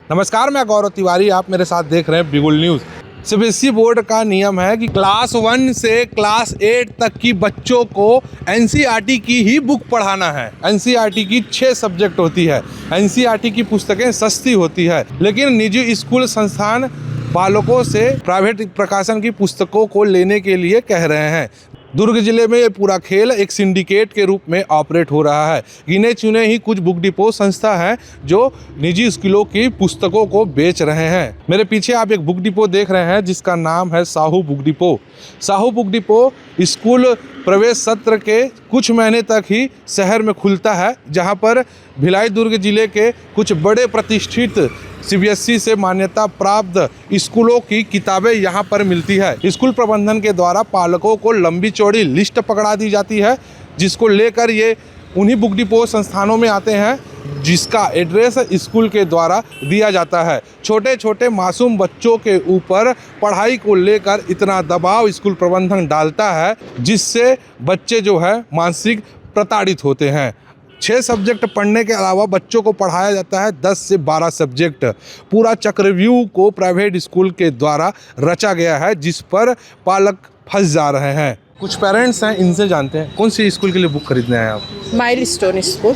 नमस्कार, मैं गौरव तिवारी, आप मेरे साथ देख रहे हैं बिगुल न्यूज़। सीबीएसई बोर्ड का नियम है कि क्लास 1 से क्लास 8 तक की बच्चों को एनसीईआरटी की ही बुक पढ़ाना है। एनसीईआरटी की 6 सब्जेक्ट होती है। एनसीईआरटी की पुस्तकें सस्ती होती है, लेकिन निजी स्कूल संस्थान बालकों से प्राइवेट प्रकाशन की पुस्तकों को लेने के लिए कह रहे हैं। दुर्ग जिले में ये पूरा खेल एक सिंडिकेट के रूप में ऑपरेट हो रहा है। गिने चुने ही कुछ बुक डिपो संस्था हैं जो निजी स्कूलों की पुस्तकों को बेच रहे हैं। मेरे पीछे आप एक बुक डिपो देख रहे हैं जिसका नाम है Sahu book depot. Sahu book depot school प्रवेश सत्र के कुछ महीने तक ही शहर में खुलता है, जहां पर भिलाई दुर्ग जिले के कुछ बड़े प्रतिष्ठित सीबीएसई से मान्यता प्राप्त स्कूलों की किताबें यहाँ पर मिलती है। स्कूल प्रबंधन के द्वारा पालकों को लंबी चौड़ी लिस्ट पकड़ा दी जाती है, जिसको लेकर ये उन्हीं बुक डिपो संस्थानों में आते हैं जिसका एड्रेस स्कूल के द्वारा दिया जाता है। छोटे छोटे मासूम बच्चों के ऊपर पढ़ाई को लेकर इतना दबाव स्कूल प्रबंधन डालता है जिससे बच्चे जो है मानसिक प्रताड़ित होते हैं। 6 सब्जेक्ट पढ़ने के अलावा बच्चों को पढ़ाया जाता है 10 से 12 सब्जेक्ट। पूरा चक्रव्यूह को प्राइवेट स्कूल के द्वारा रचा गया है, जिस पर पालक फंस जा रहे हैं। कुछ पेरेंट्स हैं, इनसे जानते हैं कौन सी स्कूल के लिए बुक खरीदने आए आप? Milestone school.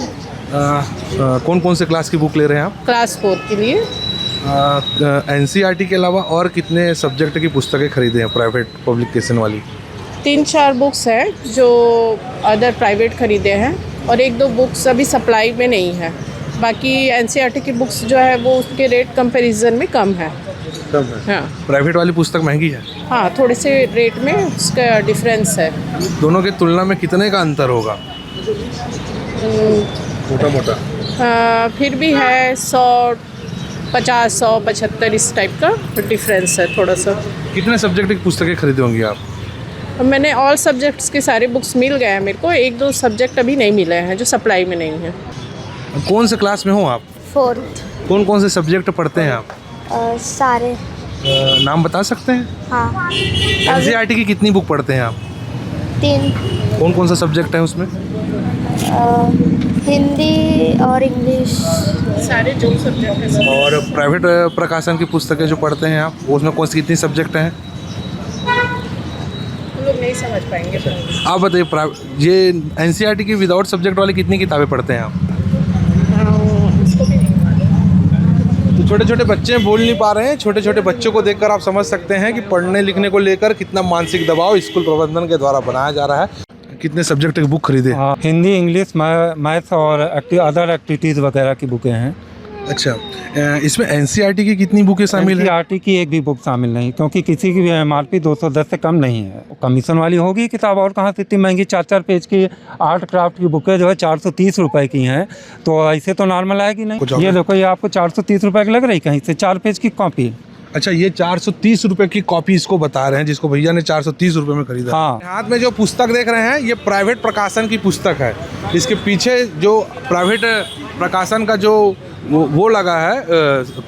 कौन कौन से क्लास की बुक ले रहे हैं आप? क्लास 4 के लिए। एनसीईआरटी के अलावा और कितने सब्जेक्ट की पुस्तकें खरीदे हैं प्राइवेट पब्लिकेशन वाली? 3-4 बुक्स हैं जो अदर प्राइवेट खरीदे हैं और 1-2 बुक्स अभी सप्लाई में नहीं है। बाकी एनसीईआरटी की बुक्स जो है वो उसके रेट कंपैरिजन में कम है। कम है? हाँ। प्राइवेट वाली पुस्तक महंगी है? हाँ, थोड़े से रेट में उसका डिफरेंस है। दोनों की तुलना में कितने का अंतर होगा? मोटा मोटा फिर भी है 150, 175 इस टाइप का डिफरेंस है थोड़ा सा। कितने सब्जेक्ट की पुस्तकें खरीदे होंगी आप? मैंने ऑल सब्जेक्ट्स के सारे बुक्स मिल गए हैं मेरे को। 1-2 सब्जेक्ट अभी नहीं मिले हैं जो सप्लाई में नहीं है। कौन से क्लास में हो आप? 4th। कौन कौन से सब्जेक्ट पढ़ते हैं आप? सारे। नाम बता सकते हैं? हाँ। एनसीईआरटी की कितनी बुक पढ़ते हैं आप? 3। कौन कौन सा सब्जेक्ट है उसमें? हिंदी और इंग्लिश। सारे जो सब्जेक्ट हैं। और प्राइवेट प्रकाशन की पुस्तकें जो पढ़ते हैं आप, उसमें कौन सी कितनी सब्जेक्ट हैं? लोग नहीं समझ पाएंगे। आप बताइए, ये एनसीईआरटी की विदाउट सब्जेक्ट वाली कितनी किताबें पढ़ते हैं आप? तो छोटे छोटे बच्चे बोल नहीं पा रहे हैं। छोटे छोटे बच्चों को देखकर आप समझ सकते हैं कि पढ़ने लिखने को लेकर कितना मानसिक दबाव स्कूल प्रबंधन के द्वारा बनाया जा रहा है। कितने सब्जेक्ट की बुक खरीदे? हिंदी, इंग्लिश, मैथ्स और अदर एक्टिविटीज़ वगैरह की बुकें हैं। अच्छा, इसमें एनसीईआरटी की कितनी बुकें शामिल हैं? एनसीईआरटी की एक भी बुक शामिल नहीं, क्योंकि किसी की भी एमआरपी 210 से कम नहीं है। कमीशन वाली होगी किताब, और कहाँ से इतनी महंगी 4-4 पेज की आर्ट क्राफ्ट की बुकें जो है 430 रुपए की हैं। तो ऐसे तो नॉर्मल आएगी नहीं। ये देखो, ये आपको 430 रुपए की लग रही कहीं से? 4 पेज की कॉपी। अच्छा, ये 430 रुपए की कॉपी इसको बता रहे हैं, जिसको भैया ने 430 रुपए में खरीदा। हाँ। हाथ में जो पुस्तक देख रहे हैं ये प्राइवेट प्रकाशन की पुस्तक है। इसके पीछे जो प्राइवेट प्रकाशन का जो वो लगा है,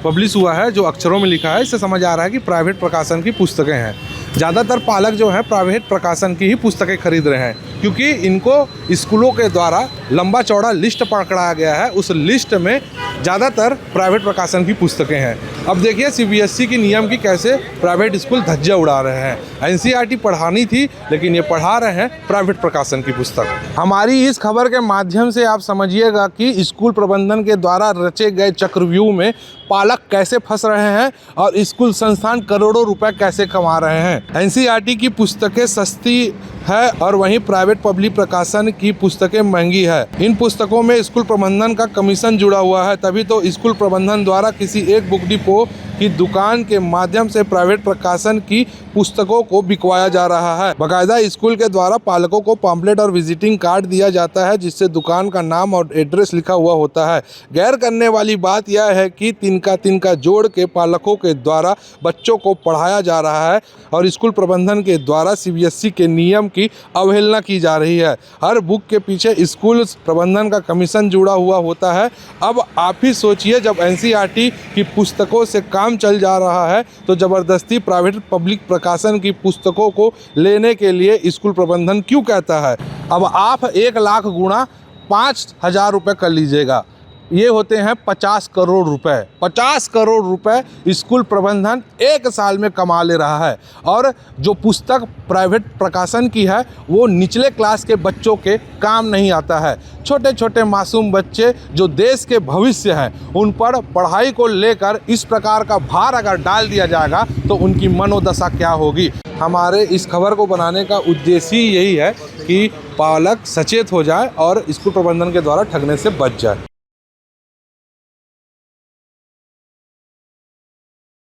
पब्लिश हुआ है, जो अक्षरों में लिखा है, इससे समझ आ रहा है कि प्राइवेट प्रकाशन की पुस्तकें हैं। ज़्यादातर पालक जो हैं प्राइवेट प्रकाशन की ही पुस्तकें खरीद रहे हैं, क्योंकि इनको स्कूलों के द्वारा लंबा चौड़ा लिस्ट पकड़ाया गया है। उस लिस्ट में ज़्यादातर प्राइवेट प्रकाशन की पुस्तकें हैं। अब देखिए सीबीएसई के नियम की कैसे प्राइवेट स्कूल धज्जियां उड़ा रहे हैं। एनसीईआरटी पढ़ानी थी, लेकिन ये पढ़ा रहे हैं प्राइवेट प्रकाशन की पुस्तक। हमारी इस खबर के माध्यम से आप समझिएगा कि स्कूल प्रबंधन के द्वारा रचे गए चक्रव्यूह में पालक कैसे फंस रहे हैं और स्कूल संस्थान करोड़ों रुपए कैसे कमा रहे हैं। एनसीईआरटी की पुस्तकें सस्ती है और वहीं प्राइवेट पब्लिक प्रकाशन की पुस्तकें महंगी है। इन पुस्तकों में स्कूल प्रबंधन का कमीशन जुड़ा हुआ है, तभी तो स्कूल प्रबंधन द्वारा किसी एक बुक डिपो की दुकान के माध्यम से प्राइवेट प्रकाशन की पुस्तकों को बिकवाया जा रहा है। बाकायदा स्कूल के द्वारा पालकों को पम्पलेट और विजिटिंग कार्ड दिया जाता है, जिससे दुकान का नाम और एड्रेस लिखा हुआ होता है। गैर करने वाली बात यह है कि तिनका जोड़ के पालकों के द्वारा बच्चों को पढ़ाया जा रहा है और स्कूल प्रबंधन के द्वारा सीबीएसई के नियम की अवहेलना की जा रही है। हर बुक के पीछे स्कूल प्रबंधन का कमीशन जुड़ा हुआ होता है। अब आप ही सोचिए, जब एनसीईआरटी की पुस्तकों से काम चल जा रहा है तो ज़बरदस्ती प्राइवेट पब्लिक प्रकाशन की पुस्तकों को लेने के लिए स्कूल प्रबंधन क्यों कहता है? अब आप 1 लाख गुणा 5,000 रुपये कर लीजिएगा। ये होते हैं 50 करोड़ रुपए। 50 करोड़ रुपए स्कूल प्रबंधन एक साल में कमा ले रहा है। और जो पुस्तक प्राइवेट प्रकाशन की है वो निचले क्लास के बच्चों के काम नहीं आता है। छोटे छोटे मासूम बच्चे जो देश के भविष्य हैं, उन पर पढ़ाई को लेकर इस प्रकार का भार अगर डाल दिया जाएगा तो उनकी मनोदशा क्या होगी। हमारे इस खबर को बनाने का उद्देश्य ही यही है कि पालक सचेत हो जाए और स्कूल प्रबंधन के द्वारा ठगने से बच जाए।